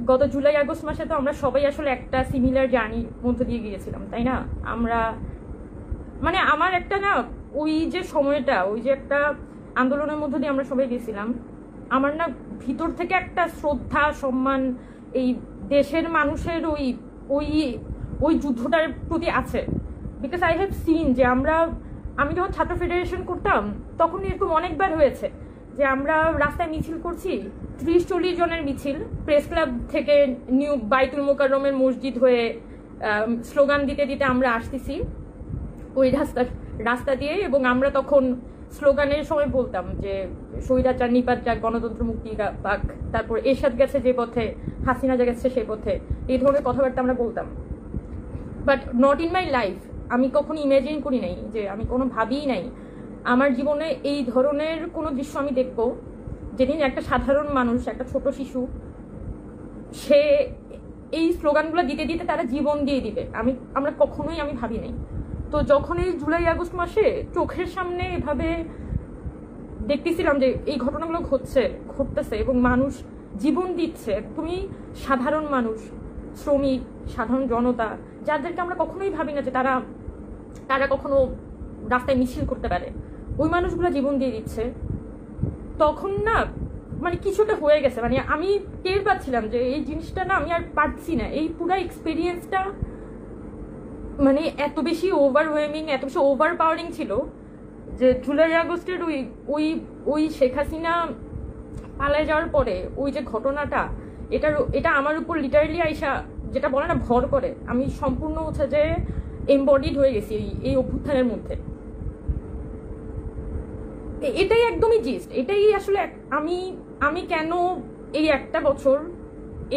গত July August মাসে তো আমরা সবাই আসলে একটা সিমিলার জার্নির মধ্য দিয়ে গিয়েছিলাম, তাই না? আমরা মানে আমার একটা না ওই যে সময়টা, ওই যে একটা আন্দোলনের মধ্য দিয়ে আমরা সবাই গেছিলাম, আমার না ভিতর থেকে একটা শ্রদ্ধা সম্মান এই দেশের মানুষের ওই ওই ওই যুদ্ধটার প্রতি আছে। বিকজ আই হ্যাভ সিন যে আমি যখন ছাত্র ফেডারেশন করতাম তখন এরকম অনেকবার হয়েছে যে আমরা রাস্তায় মিছিল করছি, 30-40 জনের মিছিল, প্রেস ক্লাব থেকে নিউ বাইতুল মোকাররমের মসজিদ হয়ে স্লোগান দিতে দিতে আমরা আসতেছি ওই রাস্তা দিয়ে, এবং আমরা তখন স্লোগানের সময় বলতাম যে স্বৈরাচার নিপাত যাক, গণতন্ত্র মুক্তি পাক, তারপর এরশাদ গেছে যে পথে, হাসিনা গেছে সেই পথে, এই ধরনের কথাবার্তা আমরা বলতাম। But not in my life, আমি কখনো ইমাজিন করি নাই, যে আমি কোনো ভাবিই নাই আমার জীবনে এই ধরনের কোনো দৃশ্য আমি দেখবো যেদিন একটা সাধারণ মানুষ, একটা ছোট শিশু, সে এই স্লোগানগুলো দিতে দিতে তারা জীবন দিয়ে দিবে। আমরা কখনোই আমি ভাবি নাই। তো যখন এই জুলাই আগস্ট মাসে চোখের সামনে এভাবে দেখতেছিলাম যে এই ঘটনাগুলো ঘটতেছে এবং মানুষ জীবন দিচ্ছে, তুমি সাধারণ মানুষ, শ্রমিক, সাধারণ জনতা, যাদেরকে আমরা কখনোই ভাবি না যে তারা কখনো রাস্তায় মিছিল করতে পারে, ওই মানুষগুলো জীবন দিয়ে দিচ্ছে, তখন না মানে কিছুটা হয়ে গেছে। মানে আমি টের পাচ্ছিলাম যে এই জিনিসটা না আমি আর পারছি না। এই পুরো এক্সপিরিয়েন্সটা মানে এত বেশি ওভারওয়েমিং, এত বেশি ওভার পাওয়ারিং ছিল যে জুলাই আগস্টের ওই শেখ হাসিনা পালায় যাওয়ার পরে ওই যে ঘটনাটা, এটা আমার উপর লিটারালি আইসা যেটা বলে না ভর করে, আমি সম্পূর্ণ হচ্ছে যে এমবডিড হয়ে গেছি এই অভ্যুত্থানের মধ্যে। এটাই একদমই জিস্ট, এটাই আসলে আমি কেন এই একটা বছর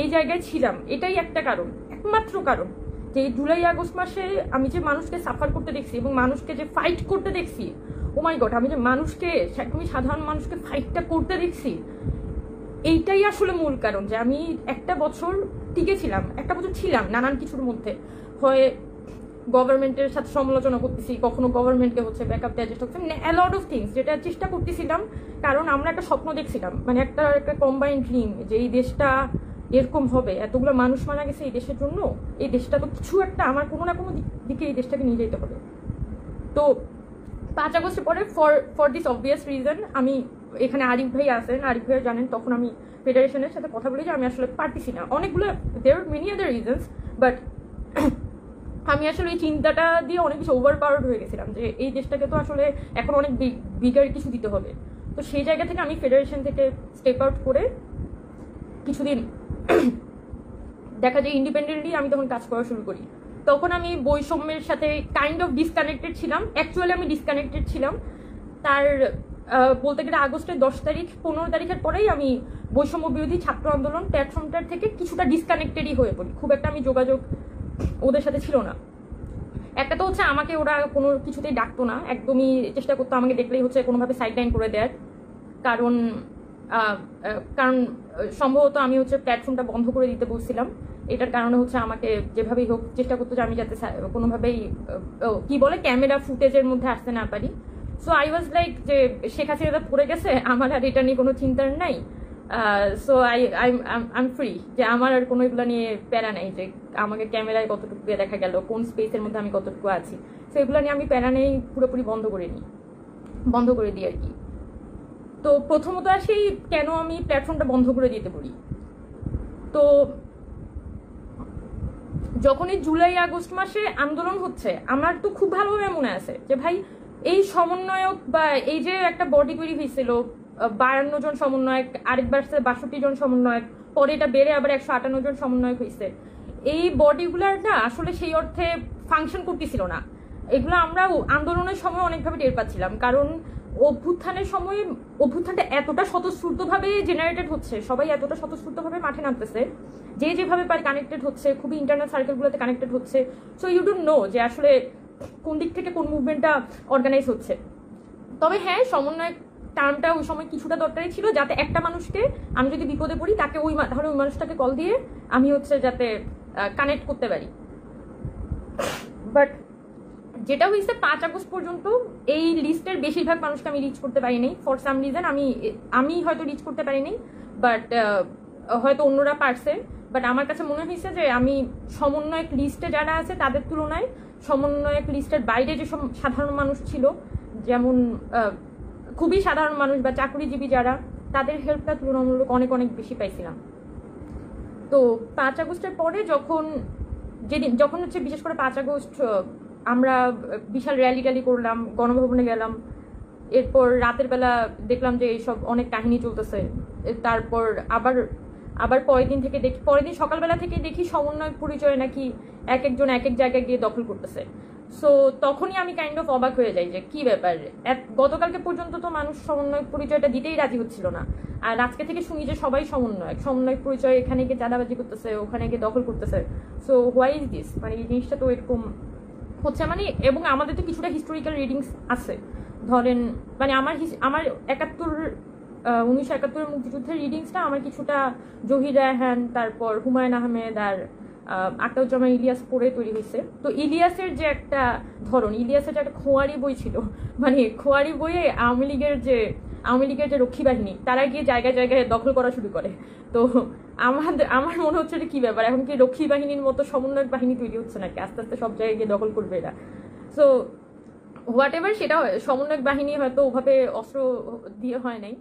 এই জায়গায় ছিলাম, এটাই একটা কারণ, একমাত্র কারণ, যে এই জুলাই আগস্ট মাসে আমি যে মানুষকে সাফার করতে দেখছি এবং মানুষকে যে ফাইট করতে দেখছি, ও মাই গড, আমি যে মানুষকে, একদমই সাধারণ মানুষকে ফাইটটা করতে দেখছি, এইটাই আসলে মূল কারণ যে আমি একটা বছর টিকেছিলাম, একটা বছর ছিলাম নানান কিছুর মধ্যে। হয় গভর্নমেন্টের সাথে সমালোচনা করতেছি, কখনো গভর্নমেন্টকে হচ্ছে ব্যাকআপ দেওয়ার চেষ্টা করছি, মানে অ্যালট অফ থিংস, যেটা চেষ্টা করতেছিলাম কারণ আমরা একটা স্বপ্ন দেখছিলাম, মানে একটা কম্বাইন্ড ড্রিম যে এই দেশটা এরকম হবে, এতগুলো মানুষ মারা গেছে এই দেশের জন্য, এই দেশটা তো কিছু একটা, আমার কোনো না কোনো দিকে এই দেশটাকে নিয়ে যেতে হবে। তো 5 আগস্টের পরে ফর দিস অবভিয়াস রিজন আমি এখানে আরিফ ভাই আছেন, আরিফ ভাই জানেন, তখন আমি ফেডারেশনের সাথে কথা বলি যে আমি আসলে পারতেছি না, অনেকগুলো there are many other reasons, but আমি আসলে এই চিন্তাটা দিয়ে অনেক বেশি ওভার পাওয়ার্ড হয়ে গেছিলাম যে এই দেশটাকে তো আসলে এখন অনেক বিগার কিছু দিতে হবে। তো সেই জায়গা থেকে আমি ফেডারেশন থেকে স্টেপ আউট করে কিছুদিন দেখা যায় ইন্ডিপেন্ডেন্টলি আমি তখন কাজ করা শুরু করি। তখন আমি বৈষম্যের সাথে কাইন্ড অফ ডিসকানেক্টেড ছিলাম, অ্যাকচুয়ালি আমি ডিসকানেক্টেড ছিলাম। তার বলতে গেলে আগস্টের 10 তারিখ 15 তারিখের পরেই আমি বৈষম্য বিরোধী ছাত্র আন্দোলন প্ল্যাটফর্মটার থেকে কিছুটা ডিসকানেক্টেডই হয়ে পড়ি, খুব একটা আমি যোগাযোগ ওদের সাথে ছিল না। একটা তো হচ্ছে আমাকে ওরা কোনো কিছুতেই ডাকতো না, একদমই চেষ্টা করতো আমাকে দেখলেই হচ্ছে কোনোভাবে সাইডলাইন করে দেওয়ার, কারণ সম্ভবত আমি হচ্ছে প্ল্যাটফর্মটা বন্ধ করে দিতে বলছিলাম। এটার কারণে হচ্ছে আমাকে যেভাবেই হোক চেষ্টা করতো যে আমি যাতে কোনোভাবেই কি বলে ক্যামেরা ফুটেজের মধ্যে আসতে না পারি। সো আই ওয়াজ লাইক যে শেখ হাসিনা পড়ে গেছে, আমার আর এটা নিয়ে কোনো চিন্তার নাই, সো আই ফ্রি, যে আমার আর কোনো এগুলো নিয়ে প্যারা নাই যে আমাকে ক্যামেরায় কতটুকু দেখা গেল, কোন স্পেসের মধ্যে আমি কতটুকু আছি, সো এগুলো নিয়ে আমি প্যারা নেই, পুরোপুরি বন্ধ করে দিই আর কি। তো প্রথমত আসি কেন আমি প্ল্যাটফর্মটা বন্ধ করে দিতে বলি। তো যখন এই জুলাই আগস্ট মাসে আন্দোলন হচ্ছে, আমার তো খুব ভালোভাবে মনে আছে যে ভাই এই সমন্বয়ক বা এই যে একটা বডি তৈরি হয়েছিল 52 জন সমন্বয়ক, আরেকবার 62 জন সমন্বয়ক, পরে এটা বেড়ে আবার 158 জন সমন্বয়ক হয়েছে, এই বডিগুলার না আসলে সেই অর্থে ফাংশন করতেছিল না। এগুলো আমরা আন্দোলনের সময় অনেকভাবে টের পাচ্ছিলাম, কারণ অভ্যুত্থানের সময় অভ্যুত্থানটা এতটা স্বতঃস্ফূর্তভাবে জেনারেটেড হচ্ছে, সবাই এতটা স্বতঃস্ফূর্তভাবে মাঠে নামতেছে, যে যেভাবে পারে কানেক্টেড হচ্ছে, খুবই ইন্টারনাল সার্কেলগুলোতে কানেক্টেড হচ্ছে। সো ইউ ডোন্ট নো যে আসলে কোন দিক থেকে কোন মুভমেন্টটা অর্গানাইজ হচ্ছে। তবে হ্যাঁ, সমন্বয় টার্মটা ওই সময় কিছুটা দরকারই ছিল, যাতে একটা মানুষকে আমি যদি বিপদে পড়ি তাকে তাহলে ওই মানুষটাকে কল দিয়ে আমি হচ্ছে যাতে কানেক্ট করতে পারি। বাট যেটা হয়েছে 5 আগস্ট পর্যন্ত এই লিস্টের বেশিরভাগ মানুষকে আমি রিচ করতে পারিনি, ফর সাম রিজন আমি হয়তো রিচ করতে পারিনি, বাট হয়তো অন্যরা পারছে। বাট আমার কাছে মনে হয়েছে যে আমি সমন্বয়ক লিস্টে যারা আছে তাদের তুলনায় সমন্বয়ক লিস্টের বাইরে যেসব সাধারণ মানুষ ছিল, যেমন খুবই সাধারণ মানুষ বা চাকরিজীবী যারা, তাদের হেল্পটা তুলনামূলক অনেক অনেক বেশি পাইছিলাম। তো 5 আগস্টের পরে যখন হচ্ছে বিশেষ করে 5 আগস্ট আমরা বিশাল র্যালি ট্যালি করলাম, গণভবনে গেলাম, এরপর রাতের বেলা দেখলাম যে এইসব অনেক কাহিনী চলতেছে। তারপর আবার পরের দিন সকালবেলা থেকে দেখি সমন্বয় পরিচয় নাকি এক একজন এক এক জায়গায় গিয়ে দখল করতেছে। সো তখনই আমি কাইন্ড অফ অবাক হয়ে যাই যে কি ব্যাপার, গতকালকে পর্যন্ত তো মানুষ সমন্বয় পরিচয়টা দিতেই রাজি হচ্ছিল না, আর আজকে থেকে শুনি যে সবাই সমন্বয় পরিচয়, এখানে গিয়ে চাঁদাবাজি করতেছে, ওখানে গিয়ে দখল করতেছে। সো হোয়াই ইজ দিস, মানে এই জিনিসটা তো এরকম হচ্ছে। মানে এবং আমাদের তো কিছুটা হিস্টোরিক্যাল রিডিংস আছে, ধরেন মানে আমার 1971 মুক্তিযুদ্ধের রিডিংসটা আমার কিছুটা জহির রায়হান, তারপর হুমায়ুন আহমেদ আর আখতারুজ্জামান ইলিয়াস পড়ে তৈরি হয়েছে। তো ইলিয়াসের যে একটা ধরন, ইলিয়াসের যে একটা খোয়ারি বই ছিল, মানে খোয়ারি বইয়ে আওয়ামী লীগের যে রক্ষী বাহিনী তারা গিয়ে জায়গায় জায়গায় দখল করা শুরু করে। তো আমার মনে হচ্ছে যে কি ব্যাপার, এখন কি রক্ষী বাহিনীর মতো সমন্বয়ক বাহিনী তৈরি হচ্ছে নাকি, আস্তে আস্তে সব জায়গায় গিয়ে দখল করবে এরা। সো হোয়াট এভার, সেটা সমন্বয়ক বাহিনী হয়তো ওভাবে অস্ত্র দিয়ে হয় নাই,